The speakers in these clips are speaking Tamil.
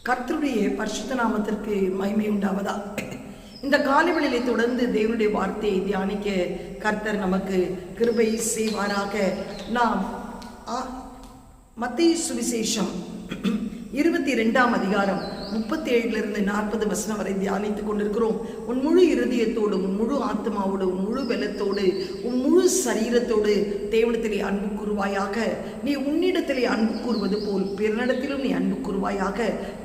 கர்த்தருடைய பரிசுத்த நாமத்திற்கு மகிமை உண்டாவதா. இந்த காலைவெளியிலே தொடர்ந்து தேவனுடைய வார்த்தையை தியானிக்க கர்த்தர் நமக்கு கிருபை செய்வாராக. நாம் மத்தேயு சுவிசேஷம் 22ஆம் அதிகாரம் 37 40 வசனம் வரை தியானித்துக் கொண்டிருக்கிறோம். உன் முழு இருதயத்தோடு, உன் முழு ஆத்மாவோடு, உன் முழு பலத்தோடு, உன் முழு சரீரத்தோடு தேவனிடத்திலே அன்பு கூறுவாயாக. நீ உன்னிடத்திலே அன்பு கூறுவது போல் பிறனிடத்திலும் நீ அன்பு கூறுவாயாக.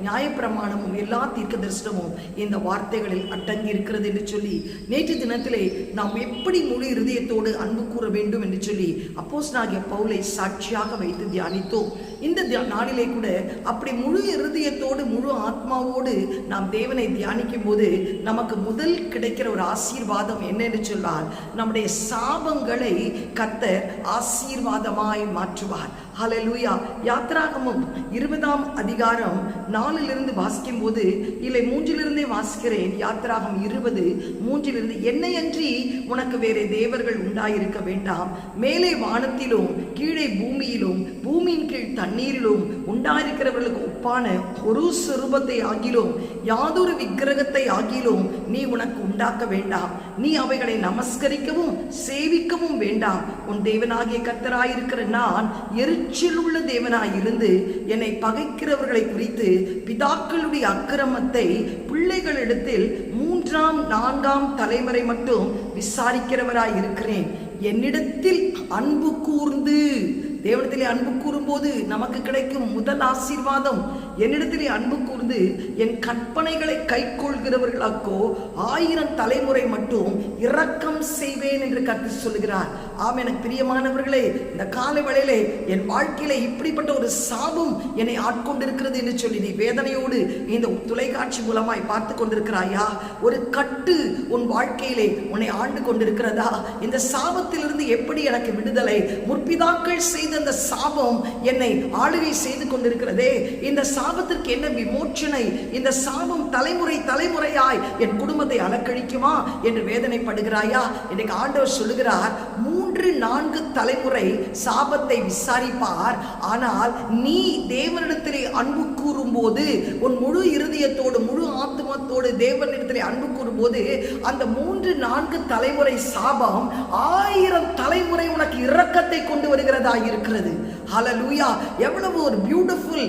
நியாயப்பிரமாணமும் எல்லா தீர்க்க தரிசனமும் இந்த வார்த்தைகளில் அடங்கி இருக்கிறது என்று சொல்லி நேற்று தினத்திலே நாம் எப்படி முழு இருதயத்தோடு அன்பு கூற வேண்டும் என்று சொல்லி அப்போஸ்தலனாகிய பவுலை சாட்சியாக வைத்து தியானித்தோம். இந்த நாளிலே கூட அப்படி முழு இருதயத்தோடு முழு ஆத்மாவோடு நாம் தேவனை தியானிக்கும் போது நமக்கு முதல் கிடைக்கிற ஒரு ஆசீர்வாதம் என்னன்னு சொன்னால், நம்முடைய சாபங்களை கர்த்தர் ஆசீர்வாதமாய் மாற்றுவார். ஹல்லேலூயா. யாத்திராகமம் 20ஆம் அதிகாரம் 4 வாசிக்கும் போது, இல்லை 3 வாசிக்கிறேன். யாத்திராகம் 20:3 என்னையன்றி உனக்கு வேற தேவர்கள் உண்டாயிருக்க வேண்டாம். மேலே வானத்திலும் கீழே பூமியிலும் பூமியின் கீழ் தண்ணீரிலும் உண்டாயிருக்கிறவர்களுக்கு ஒப்பான ஒரு சொரூபத்தை ஆகிலும் யாதொரு விக்கிரகத்தை ஆகிலும் நீ உனக்கு உண்டாக்க வேண்டாம். நீ அவைகளை நமஸ்கரிக்கவும் சேவிக்கவும் வேண்டாம். உன் தேவனாகிய கர்த்தராயிருக்கிற நான் எரிச்சலுள்ள தேவனாயிருந்து என்னை பகைக்கிறவர்களை குறித்து பிதாக்களுடைய அக்கிரமத்தை பிள்ளைகளிடத்தில் 3ஆம் 4ஆம் தலைமுறை மட்டும் விசாரிக்கிறவராயிருக்கிறேன். என்னிடத்தில் அன்பு கூர்ந்து, தேவனிடத்திலே அன்பு கூறும்போது நமக்கு கிடைக்கும் முதல் ஆசீர்வாதம், என்னிடத்திலே அன்பு கூர்ந்து என் கற்பனைகளை கை கொள்கிறவர்களாக்கோ 1000 தலைமுறை மட்டும் இரக்கம் செய்வேன் என்று கர்த்தர் சொல்லுகிறார். ஆம், எனக்கு பிரியமானவர்களே, இந்த காலை வேளையிலே என் வாழ்க்கையில இப்படிப்பட்ட ஒரு சாபம் என்னை ஆட்கொண்டிருக்கிறது என்று சொல்லி நீ வேதனையோடு இந்த தொலைக்காட்சி மூலமாய் பார்த்து கொண்டிருக்கிறாயா? ஒரு கட்டு உன் வாழ்க்கையிலே உன்னை ஆண்டு கொண்டிருக்கிறதா? இந்த சாபத்திலிருந்து எப்படி எனக்கு விடுதலை? முற்பிதாக்கள் செய்த அந்த சாபம் என்னை ஆளுகை செய்து கொண்டிருக்கிறதே, இந்த சாபத்திற்கு என்ன விமோச்சனை? இந்த சாபம் தலைமுறை தலைமுறையாய் என் குடும்பத்தை அலக்கழிக்குமா என்று வேதனைப்படுகிறாயா? இன்னைக்கு ஆண்டவர் சொல்லுகிறார், 3-4 தலைமுறை சாபத்தை விசாரிப்பார். ஆனால் நீ தேவனிடத்திலே அன்பு கூறும் போது, உன் முழு இருதயத்தோடு முழு ஆத்மத்தோடு தேவனிடத்திலே அன்பு கூறும் போது, அந்த 3-4 தலைமுறை சாபம் 1000 தலைமுறை உனக்கு இரக்கத்தை கொண்டு வருகிறதா இருக்கிறது. ஹல்லேலூயா. எவ்வளவு ஒரு பியூட்டிஃபுல்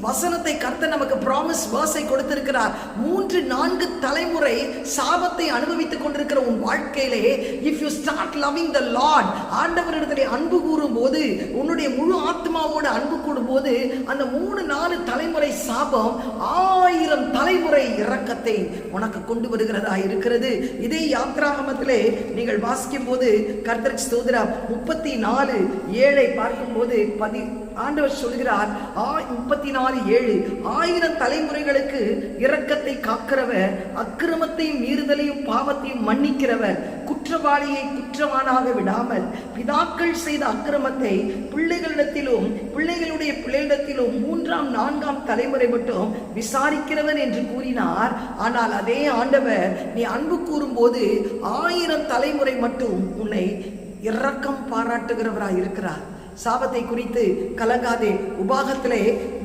வசனத்தை கர்த்தர் நமக்கு ப்ராமிஸ் வேர்ஸை கொடுத்திருக்கிறார். 3-4 தலைமுறை சாபத்தை அனுபவித்துக் கொண்டிருக்கிற உன் வாழ்க்கையிலே, if you start loving the Lord, ஆண்டவரிடத்திலே அன்பு கூறும் போது, உன்னுடைய முழு ஆத்மாவோடு அன்பு கூடும் போது, அந்த 3-4 தலைமுறை சாபம் 1000 தலைமுறை இரக்கத்தை உனக்கு கொண்டு வருகிறதா இருக்கிறது. இதே யாத்திராகமத்திலே நீங்கள் வாசிக்கும் போது கர்த்தருக்கு ஸ்தோத்திரம் 34:7 பார்க்கும் போது ஆண்டவர் சொல்கிறார், 34:7 1000 தலைமுறைகளுக்கு இரக்கத்தை காக்கிறவர், அக்கிரமத்தையும் மீறுதலையும் பாவத்தையும் மன்னிக்கிறவர், குற்றவாளியை குற்றவானாக விடாமல் பிதாக்கள் செய்த அக்கிரமத்தை பிள்ளைகளிடத்திலும் பிள்ளைகளுடைய பிள்ளைகளிடத்திலும் 3ஆம் 4ஆம் தலைமுறை மட்டும் விசாரிக்கிறவர் என்று கூறினார். ஆனால் அதே ஆண்டவர் நீ அன்பு கூறும் போது 1000 தலைமுறை மட்டும் உன்னை இரக்கம் பாராட்டுகிறவராய் இருக்கிறார். சாபத்தை குறித்து கலங்காதே.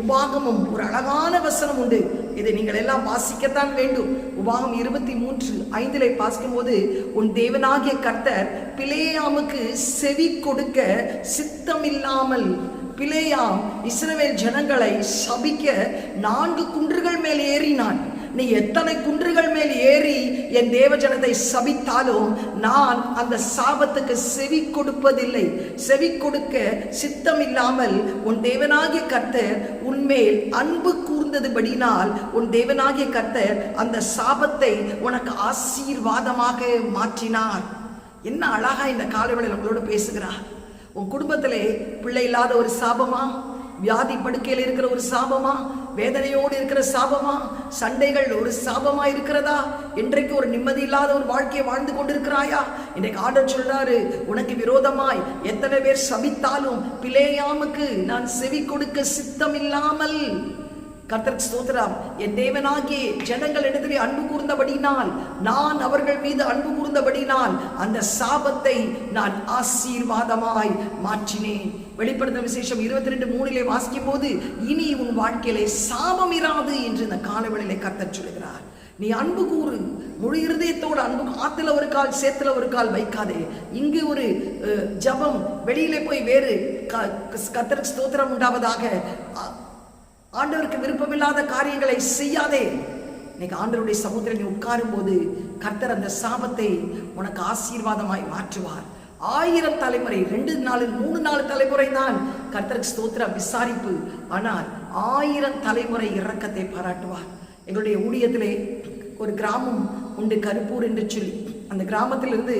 உபாகமும் ஒரு அழகான வசனம் உண்டு. இதை நீங்கள் எல்லாம் வாசிக்கத்தான் வேண்டும். உபாகம் 23:5 வாசிக்கும் போது, உன் தேவனாகிய கர்த்தர் பிலேயாமுக்கு செவி கொடுக்க சித்தமில்லாமல், பிலேயாம் இஸ்ரவேல் ஜனங்களை சபிக்க 4 குன்றுகள் மேல் ஏறினான். நீ எத்தனை குன்றுகள் மேல் ஏறி என் தேவஜனத்தை சபித்தாலும் நான் அந்த சாபத்துக்கு செவி கொடுப்பதில்லை. செவி கொடுக்க சித்தம் இல்லாமல் உன் தேவனாகிய கர்த்தர் உன்மேல் அன்பு கூர்ந்ததுபடினால் உன் தேவனாகிய கர்த்தர் அந்த சாபத்தை உனக்கு ஆசீர்வாதமாக மாற்றினார். என்ன அழகா இந்த காலைவேளையில் உங்களோடு பேசுகிறார். உன் குடும்பத்திலே பிள்ளை இல்லாத ஒரு சாபமா? வியாதி படுக்கையில் இருக்கிற ஒரு சாபமா? வேதனையோடு இருக்கிற சாபமா? சண்டைகள் ஒரு சாபமா இருக்கிறதா? இன்றைக்கு ஒரு நிம்மதி இல்லாத ஒரு வாழ்க்கையை வாழ்ந்து கொண்டிருக்கிறாயா? இன்றைக்கு ஆண்டவர் சொல்றாரு, உனக்கு விரோதமாய் எத்தனை பேர் சபித்தாலும் பிலேயாமுக்கு நான் செவி கொடுக்க சித்தம் இல்லாமல், கர்த்தருக்கு ஸ்தோத்திரம், என் தேவனாகிய ஜனங்கள் இடத்திலே அன்பு கூர்ந்தபடினால், நான் அவர்கள் மீது அன்பு கூர்ந்தபடினால் அந்த சாபத்தை நான் ஆசீர்வாதமாய் மாற்றினேன். வெளிப்படுத்தின விசேஷம் 22:3 வாசிக்கும் போது, இனி உன் வாழ்க்கையிலே சாபம் இராது என்று இந்த காலவெளியிலே கர்த்தர் சொல்கிறார். நீ அன்பு கூறு, முழு இருதயத்தோடு அன்பு. ஆத்துல ஒரு கால் சேத்துல ஒரு கால் வைக்காதே. இங்கு ஒரு ஜபம், வெளியிலே போய் வேறு. கர்த்தருக்கு ஸ்தோத்திரம் உண்டாவதாக. ஆண்டவருக்கு விருப்பமில்லாத காரியங்களை செய்யாதே. இன்னைக்கு ஆண்டவருடைய சமுத்திரம் நீ உட்காரும் போது கர்த்தர் அந்த சாபத்தை உனக்கு ஆசீர்வாதமாய் மாற்றுவார். 1000 தலைமுறை, 2 நாள் 3 நாள் தலைமுறை தான் கர்த்தருக்கு ஸ்தோத்திரம் விசாரிப்பு. ஆனால் 1000 தலைமுறை இரக்கத்தை பாராட்டுவார். எங்களுடைய ஊழியத்திலே ஒரு கிராமம் உண்டு, கருப்பூர் என்று சொல்லி. அந்த கிராமத்திலிருந்து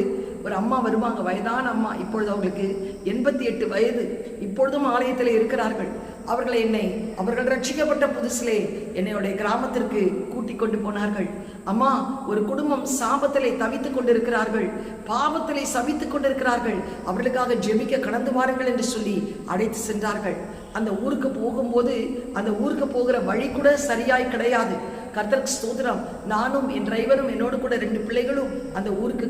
ஒரு அம்மா வருவாங்க, வயதான அம்மா. இப்பொழுது அவங்களுக்கு 88 வயது. இப்பொழுதும் ஆலயத்தில் இருக்கிறார்கள். அவர்கள் ரட்சிக்கப்பட்ட புதுசிலே என்னுடைய கிராமத்திற்கு கூட்டிக் கொண்டு போனார்கள். அம்மா, ஒரு குடும்பம் சாபத்திலே தவித்துக் கொண்டிருக்கிறார்கள், பாவத்திலே சபித்துக் கொண்டிருக்கிறார்கள், அவர்களுக்காக ஜெபிக்க கடந்து வாருங்கள் என்று சொல்லி அழைத்து சென்றார்கள். அந்த ஊருக்கு போகும்போது அந்த ஊருக்கு போகிற வழி கூட சரியாய் கிடையாது. கர்த்தருக்கு ஸ்தோத்திரம். நானும் என் டிரைவரும் என்னோடு கூட 2 பிள்ளைகளும் அந்த ஊருக்கு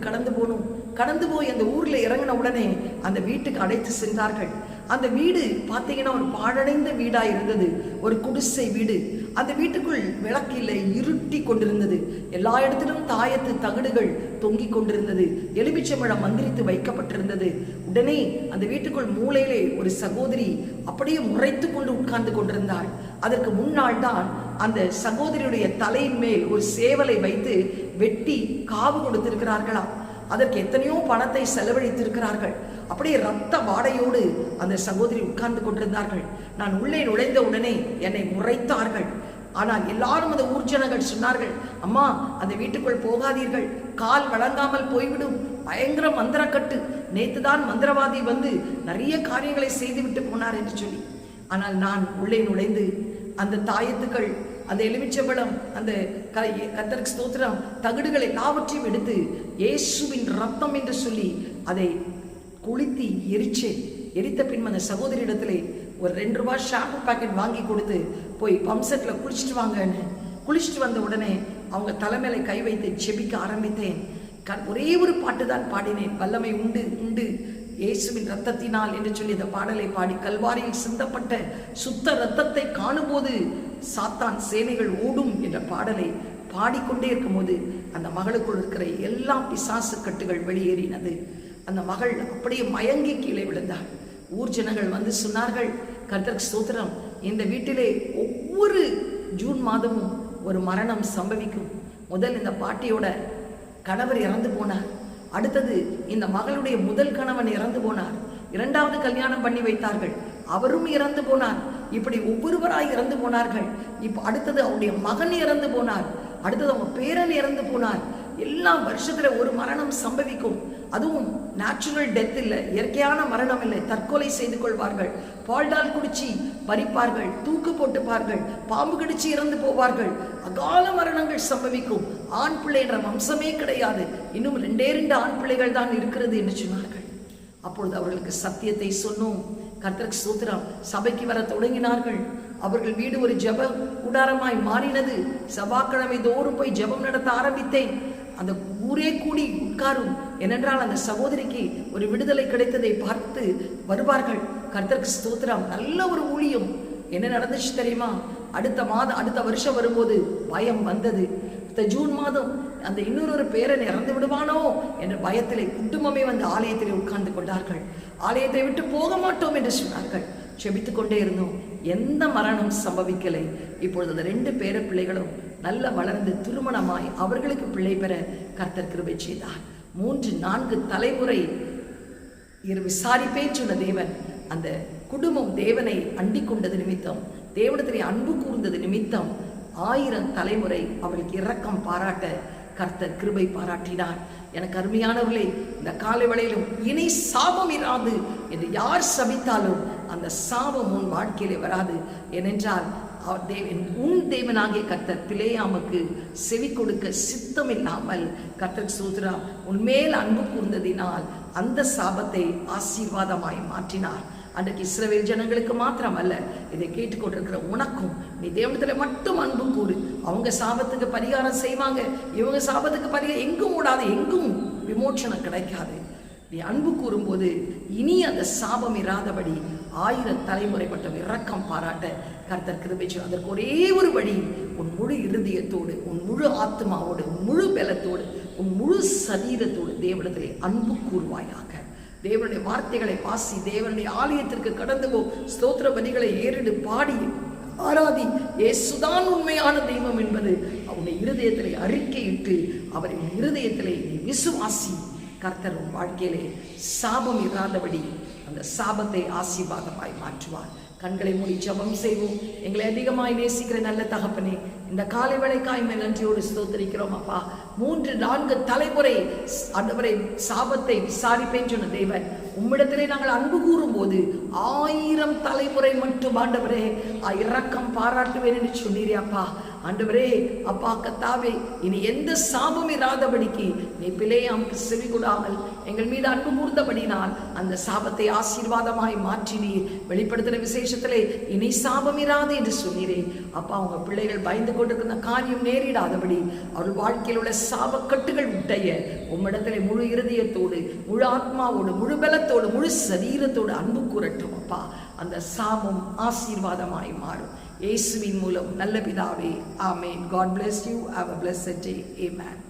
கடந்து போய் அந்த ஊர்ல இறங்கின உடனே அந்த வீட்டுக்கு அழைத்து சென்றார்கள். அந்த வீடு பார்த்தீங்கன்னா ஒரு பாழடைந்த வீடா இருந்தது, ஒரு குடிசை வீடு. அந்த வீட்டுக்குள் விளக்கு இல்லை, இருட்டி கொண்டிருந்தது. எல்லா இடத்திலும் தாயத்து தகடுகள் தொங்கிக் கொண்டிருந்தது. எலுமிச்சம்பழம் மந்திரித்து வைக்கப்பட்டிருந்தது. உடனே அந்த வீட்டுக்குள் மூலையிலே ஒரு சகோதரி அப்படியே முறைத்து கொண்டு உட்கார்ந்து கொண்டிருந்தாள். அதற்கு முன்னாள் தான் அந்த சகோதரியுடைய தலையின் மேல் ஒரு சேவலை வைத்து வெட்டி காவு கொடுத்திருக்கிறார்களாம். அதற்கு எத்தனையோ பணத்தை செலவழித்திருக்கிறார்கள். அப்படியே ரத்த வாடையோடு அந்த சகோதரி உட்கார்ந்து கொண்டிருந்தார்கள். நான் உள்ளே நுழைந்த உடனே என்னை முறைத்தார்கள். ஆனால் எல்லாரும் அந்த ஊர்ஜனங்கள் சொன்னார்கள், அம்மா அந்த வீட்டுக்குள் போகாதீர்கள், கால் வழங்காமல் போய்விடும், பயங்கர மந்திரக்கட்டு, நேத்துதான் மந்திரவாதி வந்து நிறைய காரியங்களை செய்துவிட்டு போனார் என்று சொல்லி. ஆனால் நான் உள்ளே நுழைந்து அந்த தாயத்துக்கள், அந்த எலுமிச்சம்பழம், அந்த கர்த்தருக்கு ஸ்தோத்திரம் தகடுகளை எல்லாவற்றையும் எடுத்து இயேசுவின் ரத்தம் என்று சொல்லி அதை குளித்தி எரித்த பின் அந்த சகோதரி இடத்துல ஒரு 2 ரூபாய் ஷாம்பு பாக்கெட் வாங்கி கொடுத்து போய் பம்ப் செட்ல குளிச்சுட்டு வாங்கன்னு. குளிச்சுட்டு வந்த உடனே அவங்க தலைமையில கை வைத்து ஜெபிக்க ஆரம்பித்தேன். ஒரே ஒரு பாட்டு தான் பாடினேன், வல்லமை உண்டு உண்டு இயேசுவின் ரத்தத்தினால் என்று சொல்லி இந்த பாடலை பாடி, கல்வாரியில் சிந்தப்பட்ட சுத்த ரத்தத்தை காணும்போது சாத்தான் சேனைகள் ஓடும் என்ற பாடலை பாடிக்கொண்டே இருக்கும்போது அந்த மகளுக்குள் இருக்கிற எல்லா பிசாசு கட்டுகள் வெளியேறினது. அந்த மகள் அப்படியே மயங்கி கீழே விழுந்தாள். ஊர் ஜனங்கள் வந்து சொன்னார்கள், கர்த்தருக்கு ஸ்தோத்திரம், இந்த வீட்டிலே ஒவ்வொரு ஜூன் மாதமும் ஒரு மரணம் சம்பவிக்கும். முதல் இந்த பாட்டியோட கணவர் இறந்து போனார். அடுத்தது இந்த மகளுடைய முதல் கணவன் இறந்து போனார். 2வது கல்யாணம் பண்ணி வைத்தார்கள், அவரும் இறந்து போனார். இப்படி ஒவ்வொருவராய் இறந்து போனார்கள். இப்போ அடுத்தது அவருடைய மகன் இறந்து போனார். அடுத்தது அவங்க பேரன் இறந்து போனார். எல்லாம் வருஷத்துல ஒரு மரணம் சம்பவிக்கும். அதுவும் நேச்சுரல் டெத் இல்லை, இயற்கையான மரணம் இல்லை. தற்கொலை செய்து கொள்வார்கள், பால்டால் குடிச்சு மரிப்பார்கள், தூக்கு போட்டுப்பார்கள், பாம்பு கடிச்சு இறந்து போவார்கள். அகால மரணங்கள் சம்பவிக்கும். ஆண் பிள்ளை என்ற வம்சமே கிடையாது, இன்னும் 2 ஆண் பிள்ளைகள் தான் இருக்கிறது என்று சொன்னார்கள். அப்பொழுது அவர்களுக்கு சத்தியத்தை சொன்னோம். கர்த்தருக்கு ஸ்தோத்திரம். சபைக்கு வர தொடங்கினார்கள். அவர்கள் வீடு ஒரு ஜெப கூடாரமாய் மாறினது. செவ்வாய்க்கிழமை தோறும் போய் ஜெபம் நடத்த ஆரம்பித்தேன். அந்த ஊரே கூடி உட்காரும். ஏனென்றால் அந்த சகோதரிக்கு ஒரு விடுதலை கிடைத்ததை பார்த்து வருவார்கள். கர்த்தருக்கு ஸ்தோத்திரம். நல்ல ஒரு ஊழியம். என்ன நடந்துச்சு தெரியுமா? அடுத்த வருஷம் வரும்போது பயம் வந்தது. ஜூன் மாதம் அந்த இன்னொரு பேரன் இறந்து விடுவானோ என்ற பயத்திலே குடும்பமே வந்து ஆலயத்திலே உட்கார்ந்து கொண்டார்கள். ஆலயத்தை விட்டு போக மாட்டோம் என்று சொன்னார்கள். செபித்துக் கொண்டே இருந்தோம். எந்த மரணம் சம்பவிக்கலை. இப்பொழுது அந்த 2 பேர பிள்ளைகளும் நல்ல வளர்ந்து திருமணமாய் அவர்களுக்கு பிள்ளை பெற கர்த்தர் கிருபை செய்தார். 3-4 தலைமுறை விசாரிப்பேன் சொன்ன தேவன் அந்த குடும்பம் தேவனை அண்டிக் கொண்டது நிமித்தம், தேவனிடத்திலே அன்பு கூர்ந்தது நிமித்தம் 1000 தலைமுறை அவளுக்கு இரக்கம் பாராட்ட கர்த்தர் கிருபை பாராட்டினார். எனக்கு அருமையானவர்களே, இந்த காலை வேளையிலும் இனி சாபம் இராது என்று யார் சபித்தாலும் அந்த சாபம் உன் வாழ்க்கையிலே வராது. ஏனென்றால் உன் தேவனாகிய கர்த்தர் பிலேயாமுக்கு செவி கொடுக்க சித்தம் இல்லாமல் கர்த்தர் சூத்ரா உன்மேல் அன்பு கூர்ந்ததினால் அந்த சாபத்தை ஆசீர்வாதமாய் மாற்றினார். அன்றைக்கு இஸ்ரவேல் ஜனங்களுக்கு மாத்திரம் அல்ல, இதை கேட்டுக்கொண்டிருக்கிற உனக்கும் நீ தேவனிடத்துல மட்டும் அன்பு கூறு. அவங்க சாபத்துக்கு பரிகாரம் செய்வாங்க, இவங்க சாபத்துக்கு பரிகாரம் எங்கும் ஓடாது, எங்கும் விமோச்சனம் கிடைக்காது. நீ அன்பு கூறும்போது இனி அந்த சாபம் இராதபடி 1000 தலைமுறை மட்டும் இரக்கம் பாராட்ட கர்த்தர் கிருபை செய்வார். அதற்கு ஒரே ஒரு வழி, உன் முழு இருதயத்தோடு, உன் முழு ஆத்மாவோடு, உன் முழு பலத்தோடு, உன் முழு சரீரத்தோடு தேவனிடத்திலே அன்பு கூர்வாயாக. தேவனுடைய வார்த்தைகளை வாசி, தேவனுடைய ஆலயத்திற்கு கடந்து போ, ஸ்தோத்திர பலிகளை ஏறிடு, பாடி ஆராதி. இயேசுதான் உண்மையான தெய்வம் என்பது அவனுடைய இருதயத்திலே அறிக்கையிட்டு அவரின் இருதயத்திலே நீ விசுவாசி. கர்த்தர் உன் வாழ்க்கையிலே சாபம் இராதபடி அந்த சாபத்தை ஆசீர்வாதமாய் மாற்றுவார். கண்களை மூடி ஜெபம் செய்வோம். எங்களை அதிகமாய் நேசிக்கிற நல்ல தகப்பனே, இந்த காலை வேளைக்காய் நன்றியோடு ஸ்தோத்திரிக்கிறோம் அப்பா. 3-4 தலைமுறை ஆண்டவரே சாபத்தை விசாரிப்பேன் சொன்ன தேவன், உம்மிடத்திலே நாங்கள் அன்பு கூறும் போது 1000 தலைமுறை மட்டும் ஆண்டவரே இரக்கம் பாராட்டுவேன் என்று சொன்னீரே அப்பா. ஆண்டவரே அப்பா கர்த்தாவே, இனி எந்த சாபம் இராதபடிக்கு நீ பிலேயாமுக்கு செவி கொடாமல் எங்கள் மீது அன்பு கூர்ந்தபடினால் அந்த சாபத்தை ஆசீர்வாதமாய் மாற்றினீர். வெளிப்படுத்தின விசேஷத்திலே இனி சாபம் இராது என்று சொன்னீரே அப்பா. உங்க பிள்ளைகள் பயந்து கொண்டிருக்கிற காரியம் நேரிடாதபடி அவர்கள் வாழ்க்கையில் உள்ள சாபக்கட்டுகள் உடைய உம்மிடத்திலே முழு இருதயத்தோடு, முழு ஆத்மாவோடு, முழு பலத்தோடு, முழு சரீரத்தோடு அன்பு கூறட்டும் அப்பா. அந்த சாபம் ஆசீர்வாதமாய் மாறும். இயேசுவின் மூலம் நல்ல பிதாவே, ஆமென். God bless you. Have a blessed day. Amen.